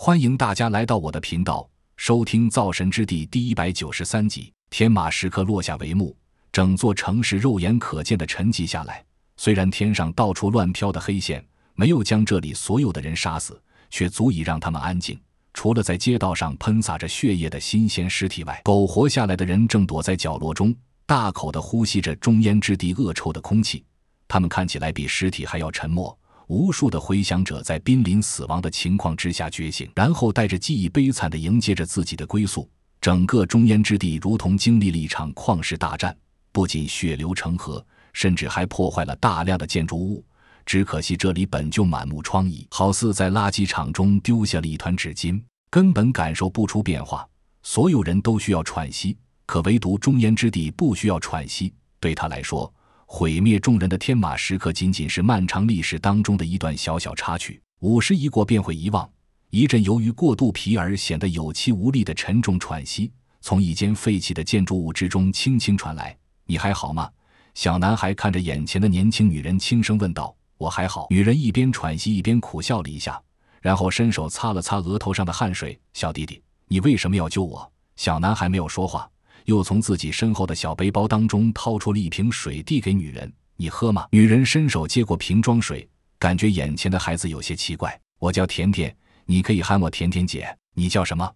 欢迎大家来到我的频道，收听造神之地第193集。天马时刻落下帷幕，整座城市肉眼可见的沉寂下来。虽然天上到处乱飘的黑线没有将这里所有的人杀死，却足以让他们安静。除了在街道上喷洒着血液的新鲜尸体外，苟活下来的人正躲在角落中，大口地呼吸着中烟之地恶臭的空气。他们看起来比尸体还要沉默。无数的回响者在濒临死亡的情况之下觉醒，然后带着记忆悲惨地迎接着自己的归宿。整个中烟之地如同经历了一场旷世大战，不仅血流成河，甚至还破坏了大量的建筑物。只可惜这里本就满目疮痍，好似在垃圾场中丢下了一团纸巾，根本感受不出变化。所有人都需要喘息，可唯独中烟之地不需要喘息。对他来说，毁灭众人的天马时刻仅仅是漫长历史当中的一段小小插曲，50一过便会遗忘。一阵由于过度疲而显得有气无力的沉重喘息从一间废弃的建筑物之中轻轻传来。你还好吗？小男孩看着眼前的年轻女人轻声问道。我还好。女人一边喘息一边苦笑了一下，然后伸手擦了擦额头上的汗水。小弟弟，你为什么要救我？小男孩没有说话，又从自己身后的小背包当中掏出了一瓶水递给女人。你喝吗？女人伸手接过瓶装水，感觉眼前的孩子有些奇怪。我叫甜甜，你可以喊我甜甜姐。你叫什么？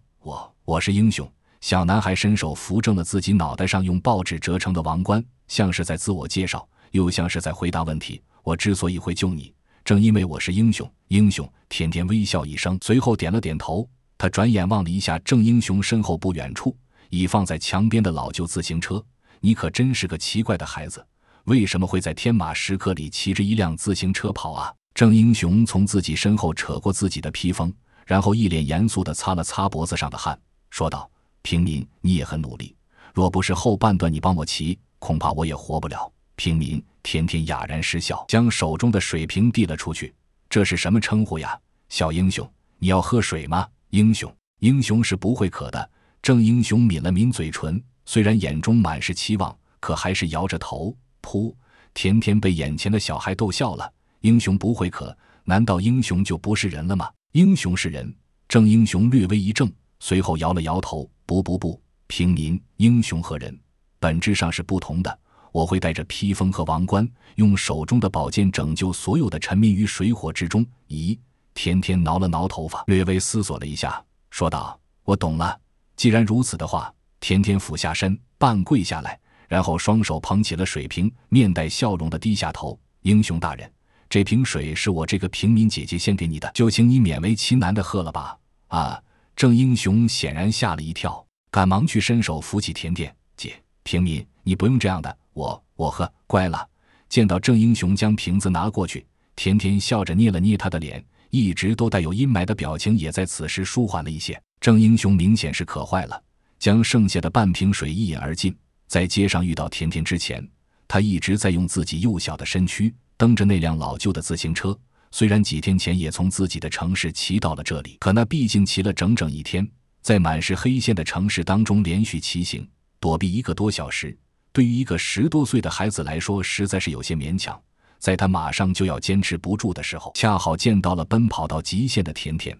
我是英雄。小男孩伸手扶正了自己脑袋上用报纸折成的王冠，像是在自我介绍，又像是在回答问题。我之所以会救你，正因为我是英雄。英雄。甜甜微笑一声，随后点了点头。他转眼望了一下郑英雄身后不远处已放在墙边的老旧自行车。你可真是个奇怪的孩子，为什么会在天马时刻里骑着一辆自行车跑啊？郑英雄从自己身后扯过自己的披风，然后一脸严肃地擦了擦脖子上的汗，说道：平民，你也很努力，若不是后半段你帮我骑，恐怕我也活不了。平民。甜甜哑然失笑，将手中的水瓶递了出去。这是什么称呼呀？小英雄，你要喝水吗？英雄。英雄是不会渴的。郑英雄抿了抿嘴唇，虽然眼中满是期望，可还是摇着头。噗！甜甜被眼前的小孩逗笑了。英雄不会渴，难道英雄就不是人了吗？英雄是人。郑英雄略微一怔，随后摇了摇头。不，平民、英雄和人本质上是不同的。我会带着披风和王冠，用手中的宝剑拯救所有的沉迷于水火之中。咦？甜甜挠了挠头发，略微思索了一下，说道：我懂了。既然如此的话，甜甜俯下身，半跪下来，然后双手捧起了水瓶，面带笑容地低下头。英雄大人，这瓶水是我这个平民姐姐献给你的，就请你勉为其难地喝了吧。啊！郑英雄显然吓了一跳，赶忙去伸手扶起甜甜。姐，平民，你不用这样的，我喝，乖了。见到郑英雄将瓶子拿过去，甜甜笑着捏了捏他的脸，一直都带有阴霾的表情也在此时舒缓了一些。郑英雄明显是渴坏了，将剩下的半瓶水一饮而尽。在街上遇到甜甜之前，他一直在用自己幼小的身躯蹬着那辆老旧的自行车，虽然几天前也从自己的城市骑到了这里，可那毕竟骑了整整一天，在满是黑线的城市当中连续骑行，躲避1个多小时，对于一个10多岁的孩子来说实在是有些勉强。在他马上就要坚持不住的时候，恰好见到了奔跑到极限的甜甜。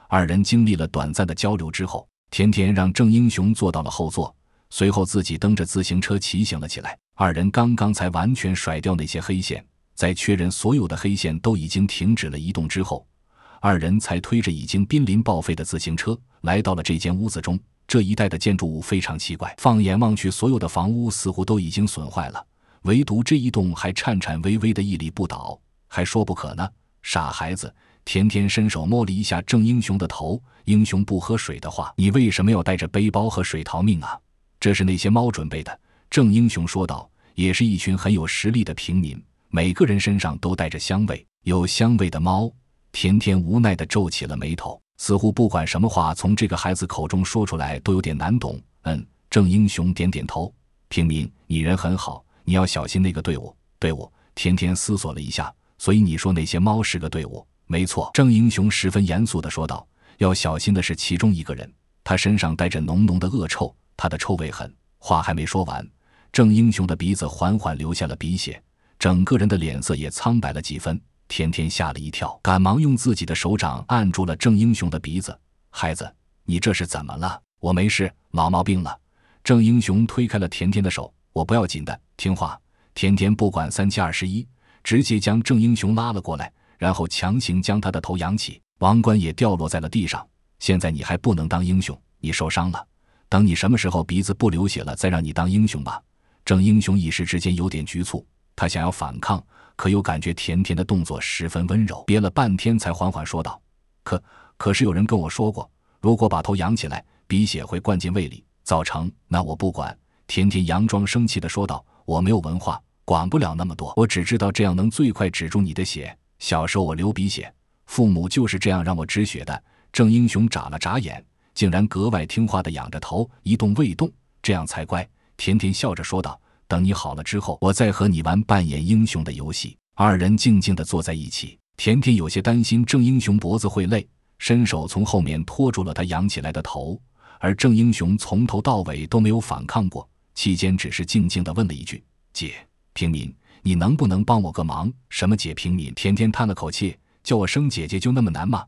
二人经历了短暂的交流之后，甜甜让郑英雄坐到了后座，随后自己蹬着自行车骑行了起来。二人刚刚才完全甩掉那些黑线，在确认所有的黑线都已经停止了移动之后，二人才推着已经濒临报废的自行车来到了这间屋子中。这一带的建筑物非常奇怪，放眼望去，所有的房屋似乎都已经损坏了，唯独这一栋还颤颤巍巍的屹立不倒。还说不可呢，傻孩子。甜甜伸手摸了一下郑英雄的头。英雄不喝水的话，你为什么要带着背包和水逃命啊？这是那些猫准备的。郑英雄说道，也是一群很有实力的平民，每个人身上都带着香味。有香味的猫？甜甜无奈地皱起了眉头，似乎不管什么话从这个孩子口中说出来都有点难懂。郑英雄点点头。平民，你人很好，你要小心那个队伍。甜甜思索了一下，所以你说那些猫是个队伍？没错。郑英雄十分严肃地说道，要小心的是其中一个人，他身上带着浓浓的恶臭，他的臭味很……话还没说完，郑英雄的鼻子缓缓流下了鼻血，整个人的脸色也苍白了几分。甜甜吓了一跳，赶忙用自己的手掌按住了郑英雄的鼻子。孩子，你这是怎么了？我没事，老毛病了。郑英雄推开了甜甜的手，我不要紧的，听话。甜甜不管3七21，直接将郑英雄拉了过来，然后强行将他的头扬起，王冠也掉落在了地上。现在你还不能当英雄，你受伤了，等你什么时候鼻子不流血了再让你当英雄吧。郑英雄一时之间有点局促，他想要反抗，可又感觉甜甜的动作十分温柔，憋了半天才缓缓说道，可是有人跟我说过，如果把头扬起来，鼻血会灌进胃里，造成……那我不管。甜甜佯装生气地说道，我没有文化，管不了那么多，我只知道这样能最快止住你的血。小时候我流鼻血，父母就是这样让我止血的。郑英雄眨了眨眼，竟然格外听话地仰着头，一动未动，这样才乖。甜甜笑着说道，等你好了之后，我再和你玩扮演英雄的游戏。二人静静地坐在一起，甜甜有些担心郑英雄脖子会累，伸手从后面拖住了他扬起来的头，而郑英雄从头到尾都没有反抗过，期间只是静静地问了一句，姐，平民，你能不能帮我个忙？什么姐平民？甜甜叹了口气，叫我生姐姐就那么难吗？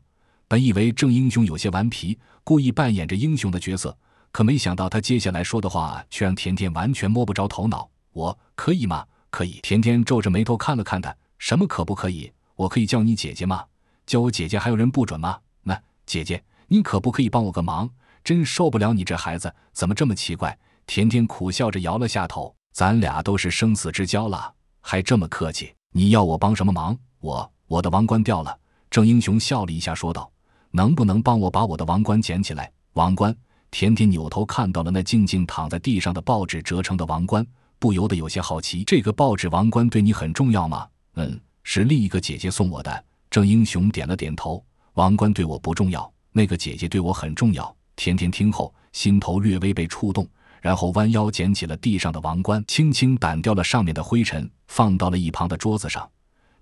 本以为郑英雄有些顽皮，故意扮演着英雄的角色，可没想到他接下来说的话却让甜甜完全摸不着头脑。我可以吗？可以。甜甜皱着眉头看了看他，什么可不可以？我可以叫你姐姐吗？叫我姐姐还有人不准吗？那姐姐，你可不可以帮我个忙？真受不了你这孩子怎么这么奇怪。甜甜苦笑着摇了下头，咱俩都是生死之交了，还这么客气。你要我帮什么忙？我的王冠掉了。郑英雄笑了一下说道，能不能帮我把我的王冠捡起来？王冠？甜甜扭头看到了那静静躺在地上的报纸折成的王冠，不由得有些好奇，这个报纸王冠对你很重要吗？是另一个姐姐送我的。郑英雄点了点头，王冠对我不重要，那个姐姐对我很重要。甜甜听后心头略微被触动，然后弯腰捡起了地上的王冠，轻轻掸掉了上面的灰尘，放到了一旁的桌子上。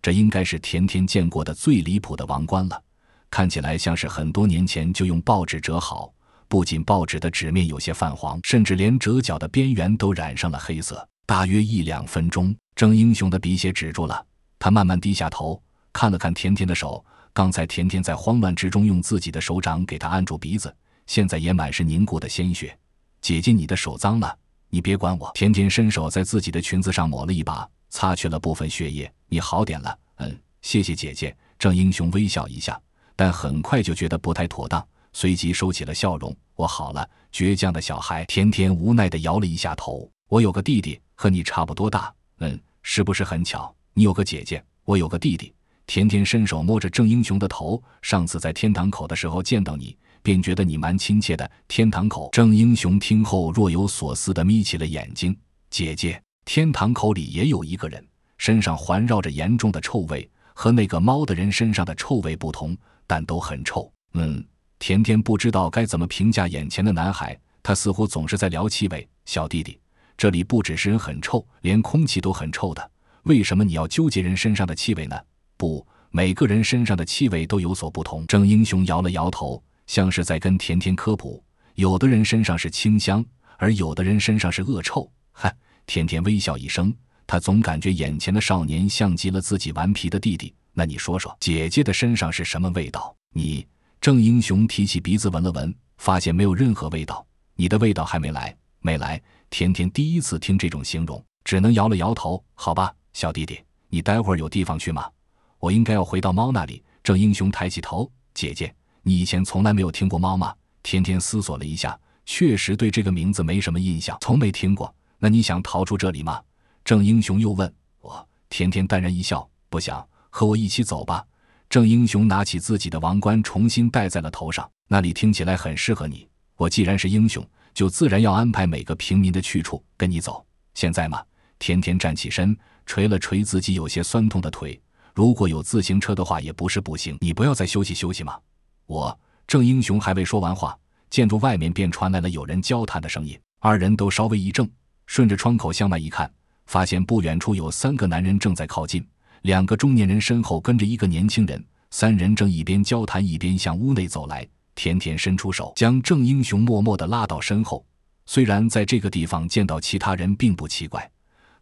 这应该是甜甜见过的最离谱的王冠了，看起来像是很多年前就用报纸折好，不仅报纸的纸面有些泛黄，甚至连折角的边缘都染上了黑色。大约1-2分钟，郑英雄的鼻血止住了，他慢慢低下头，看了看甜甜的手，刚才甜甜在慌乱之中用自己的手掌给他按住鼻子，现在也满是凝固的鲜血。姐姐，你的手脏了，你别管我。甜甜伸手在自己的裙子上抹了一把，擦去了部分血液。你好点了？谢谢姐姐。郑英雄微笑一下，但很快就觉得不太妥当，随即收起了笑容。我好了，倔强的小孩。甜甜无奈地摇了一下头。我有个弟弟，和你差不多大。是不是很巧？你有个姐姐，我有个弟弟。甜甜伸手摸着郑英雄的头，上次在天堂口的时候见到你，便觉得你蛮亲切的。天堂口？郑英雄听后若有所思地眯起了眼睛。姐姐，天堂口里也有一个人，身上环绕着严重的臭味，和那个猫的人身上的臭味不同，但都很臭。甜甜不知道该怎么评价眼前的男孩，他似乎总是在聊气味。小弟弟，这里不只是人很臭，连空气都很臭的，为什么你要纠结人身上的气味呢？不，每个人身上的气味都有所不同。郑英雄摇了摇头，像是在跟甜甜科普，有的人身上是清香，而有的人身上是恶臭。甜甜微笑一声，她总感觉眼前的少年像极了自己顽皮的弟弟。那你说说，姐姐的身上是什么味道？郑英雄提起鼻子闻了闻，发现没有任何味道。你的味道还没来？没来。甜甜第一次听这种形容，只能摇了摇头。好吧，小弟弟，你待会儿有地方去吗？我应该要回到猫那里。郑英雄抬起头，姐姐，你以前从来没有听过猫吗？甜甜思索了一下，确实对这个名字没什么印象，从没听过。那你想逃出这里吗？郑英雄又问。甜甜淡然一笑，不想，和我一起走吧。郑英雄拿起自己的王冠重新戴在了头上，那里听起来很适合你。我既然是英雄，就自然要安排每个平民的去处，跟你走。现在嘛。甜甜站起身，捶了捶自己有些酸痛的腿。如果有自行车的话也不是不行，你不要再休息休息吗？郑英雄还未说完话，建筑外面便传来了有人交谈的声音。二人都稍微一怔，顺着窗口向外一看，发现不远处有3个男人正在靠近，2个中年人身后跟着1个年轻人，3人正一边交谈一边向屋内走来。甜甜伸出手将郑英雄默默地拉到身后。虽然在这个地方见到其他人并不奇怪，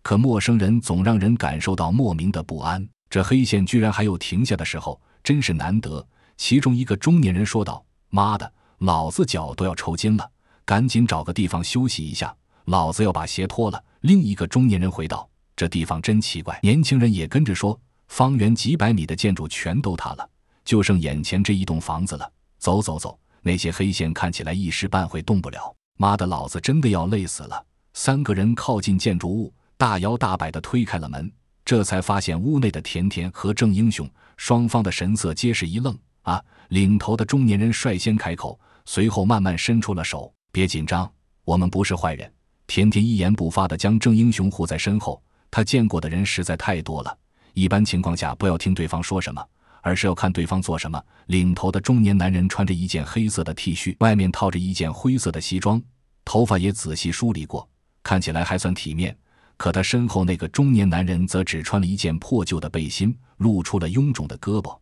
可陌生人总让人感受到莫名的不安。这黑线居然还有停下的时候，真是难得。其中一个中年人说道，妈的，老子脚都要抽筋了，赶紧找个地方休息一下，老子要把鞋脱了。另一个中年人回道：这地方真奇怪。年轻人也跟着说：方圆几百米的建筑全都塌了，就剩眼前这一栋房子了。走走走，那些黑线看起来一时半会动不了。妈的，老子真的要累死了。三个人靠近建筑物，大摇大摆地推开了门，这才发现屋内的甜甜和郑英雄，双方的神色皆是一愣。啊！领头的中年人率先开口，随后慢慢伸出了手。别紧张，我们不是坏人。甜甜一言不发地将郑英雄护在身后。他见过的人实在太多了，一般情况下不要听对方说什么，而是要看对方做什么。领头的中年男人穿着一件黑色的 T 恤，外面套着一件灰色的西装，头发也仔细梳理过，看起来还算体面。可他身后那个中年男人则只穿了一件破旧的背心，露出了臃肿的胳膊。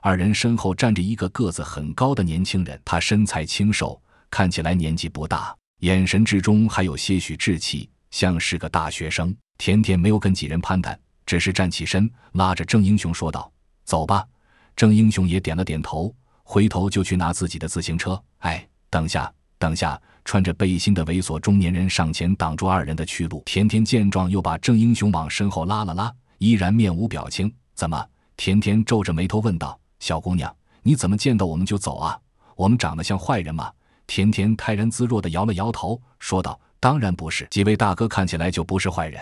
二人身后站着一个个子很高的年轻人，他身材清瘦，看起来年纪不大，眼神之中还有些许稚气，像是个大学生。甜甜没有跟几人攀谈，只是站起身，拉着郑英雄说道：走吧。郑英雄也点了点头，回头就去拿自己的自行车。哎，等下，等下！穿着背心的猥琐中年人上前挡住二人的去路。甜甜见状，又把郑英雄往身后拉了拉，依然面无表情。怎么？甜甜皱着眉头问道：小姑娘，你怎么见到我们就走啊？我们长得像坏人吗？甜甜泰然自若地摇了摇头，说道：当然不是，几位大哥看起来就不是坏人，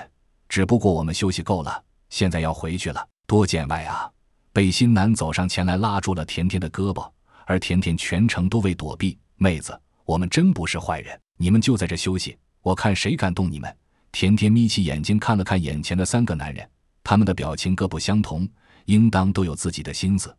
只不过我们休息够了，现在要回去了，多见外啊。背心男走上前来拉住了甜甜的胳膊，而甜甜全程都未躲避。妹子，我们真不是坏人，你们就在这休息，我看谁敢动你们。甜甜眯起眼睛看了看眼前的三个男人，他们的表情各不相同，应当都有自己的心思。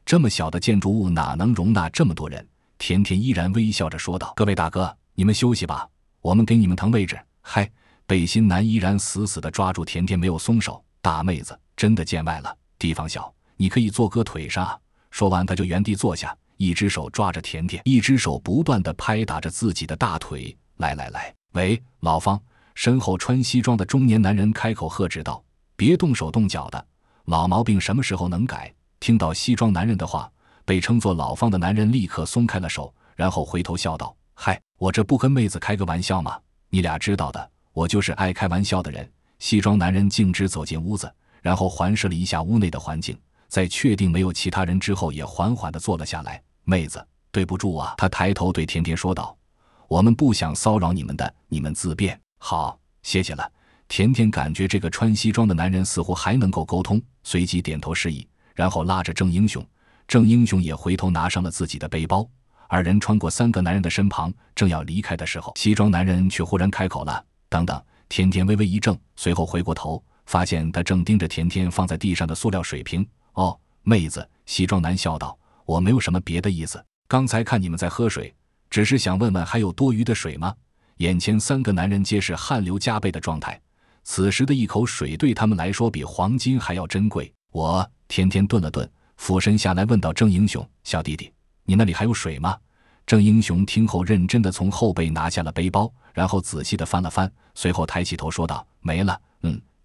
这么小的建筑物哪能容纳这么多人？甜甜依然微笑着说道：各位大哥，你们休息吧，我们给你们腾位置。嗨！背心男依然死死地抓住甜甜没有松手。大妹子，真的见外了，地方小，你可以坐哥腿上啊。说完他就原地坐下，一只手抓着甜甜，一只手不断地拍打着自己的大腿。来来来，喂，老方！身后穿西装的中年男人开口喝止道：别动手动脚的，老毛病什么时候能改？听到西装男人的话，被称作老方的男人立刻松开了手，然后回头笑道：嗨，我这不跟妹子开个玩笑吗？你俩知道的，我就是爱开玩笑的人。西装男人径直走进屋子，然后环视了一下屋内的环境，在确定没有其他人之后，也缓缓地坐了下来。妹子，对不住啊。他抬头对甜甜说道：我们不想骚扰你们的，你们自便。好，谢谢了。甜甜感觉这个穿西装的男人似乎还能够沟通，随即点头示意，然后拉着郑英雄。郑英雄也回头拿上了自己的背包。二人穿过三个男人的身旁，正要离开的时候，西装男人却忽然开口了：等等！甜甜微微一怔，随后回过头，发现他正盯着甜甜放在地上的塑料水瓶。哦，妹子，西装男笑道：我没有什么别的意思，刚才看你们在喝水，只是想问问还有多余的水吗？眼前三个男人皆是汗流浃背的状态，此时的一口水对他们来说比黄金还要珍贵。甜甜顿了顿，俯身下来问道：郑英雄，小弟弟，你那里还有水吗？郑英雄听后认真地从后背拿下了背包，然后仔细地翻了翻，随后抬起头说道：没了。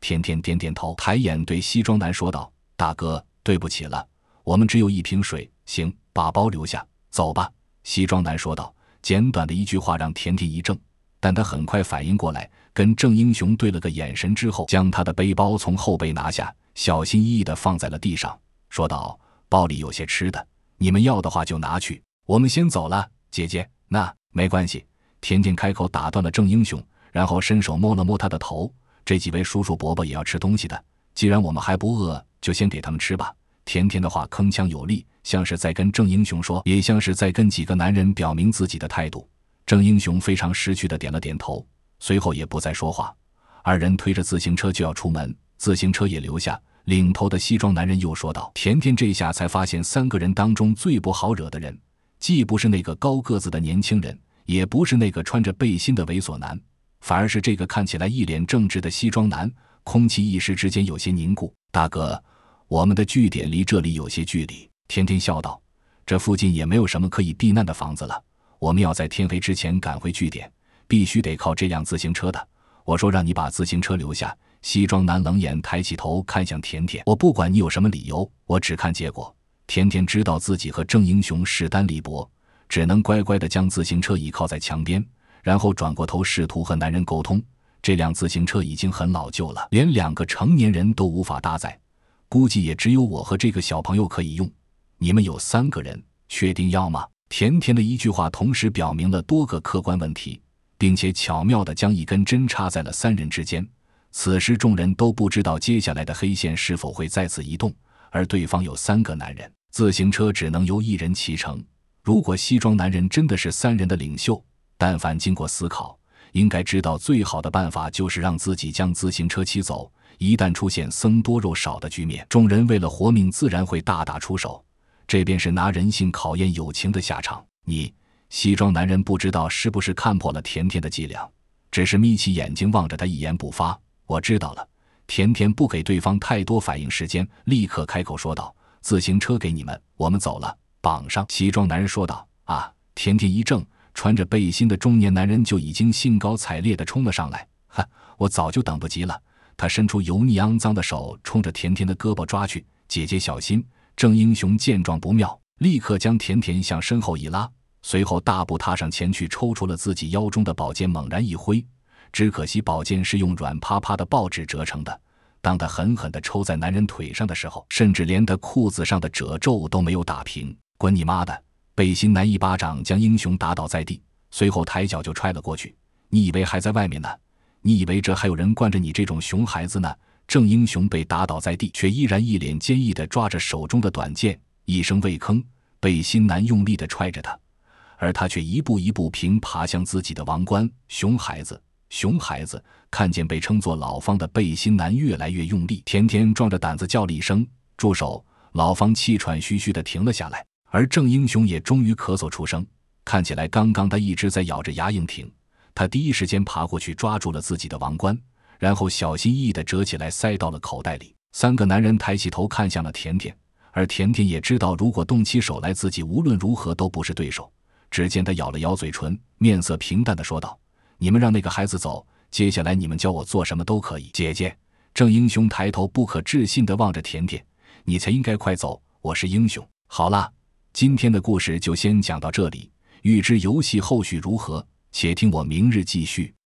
甜甜点点头，抬眼对西装男说道：大哥，对不起了，我们只有一瓶水，行，把包留下，走吧。西装男说道。简短的一句话让甜甜一怔，但他很快反应过来，跟郑英雄对了个眼神之后，将他的背包从后背拿下，小心翼翼地放在了地上，说道：包里有些吃的，你们要的话就拿去，我们先走了。姐姐，那没关系。甜甜开口打断了郑英雄，然后伸手摸了摸他的头，这几位叔叔伯伯也要吃东西的，既然我们还不饿，就先给他们吃吧。甜甜的话铿锵有力，像是在跟郑英雄说，也像是在跟几个男人表明自己的态度。郑英雄非常识趣的点了点头，随后也不再说话。二人推着自行车就要出门，自行车也留下。领头的西装男人又说道：甜甜这下才发现三个人当中最不好惹的人，既不是那个高个子的年轻人，也不是那个穿着背心的猥琐男，反而是这个看起来一脸正直的西装男。空气一时之间有些凝固。大哥，我们的据点离这里有些距离。甜甜笑道：这附近也没有什么可以避难的房子了，我们要在天黑之前赶回据点，必须得靠这辆自行车的。我说让你把自行车留下。西装男冷眼抬起头看向甜甜：我不管你有什么理由，我只看结果。甜甜知道自己和郑英雄势单力薄，只能乖乖地将自行车倚靠在墙边，然后转过头试图和男人沟通。这辆自行车已经很老旧了，连2个成年人都无法搭载，估计也只有我和这个小朋友可以用。你们有3个人，确定要吗？甜甜的一句话同时表明了多个客观问题，并且巧妙地将一根针插在了3人之间。此时众人都不知道接下来的黑线是否会再次移动，而对方有3个男人，自行车只能由1人骑乘。如果西装男人真的是3人的领袖，但凡经过思考，应该知道最好的办法就是让自己将自行车骑走。一旦出现僧多肉少的局面，众人为了活命自然会大打出手，这便是拿人性考验友情的下场。你，西装男人不知道是不是看破了甜甜的伎俩，只是眯起眼睛望着他一言不发。我知道了。甜甜不给对方太多反应时间，立刻开口说道：自行车给你们，我们走了。绑上。西装男人说道。啊！甜甜一怔，穿着背心的中年男人就已经兴高采烈地冲了上来。哈，我早就等不及了。他伸出油腻肮脏的手，冲着甜甜的胳膊抓去。姐姐小心！郑英雄见状不妙，立刻将甜甜向身后一拉，随后大步踏上前去，抽出了自己腰中的宝剑，猛然一挥。只可惜宝剑是用软趴趴的报纸折成的，当他狠狠地抽在男人腿上的时候，甚至连他裤子上的褶皱都没有打平。滚你妈的！背心男一巴掌将英雄打倒在地，随后抬脚就踹了过去。你以为还在外面呢？你以为这还有人惯着你这种熊孩子呢？郑英雄被打倒在地，却依然一脸坚毅地抓着手中的短剑，一声未吭。背心男用力地踹着他，而他却一步一步平爬向自己的王冠。熊孩子，熊孩子！看见被称作老方的背心男越来越用力，甜甜壮着胆子叫了一声住手。老方气喘吁吁地停了下来，而郑英雄也终于咳嗽出声。看起来刚刚他一直在咬着牙硬挺。他第一时间爬过去抓住了自己的王冠，然后小心翼翼地折起来塞到了口袋里。3个男人抬起头看向了甜甜，而甜甜也知道如果动起手来，自己无论如何都不是对手。只见他咬了咬嘴唇，面色平淡地说道：你们让那个孩子走，接下来你们叫我做什么都可以。姐姐！郑英雄抬头不可置信地望着甜甜，你才应该快走，我是英雄。好啦，今天的故事就先讲到这里，欲知游戏后续如何，且听我明日继续。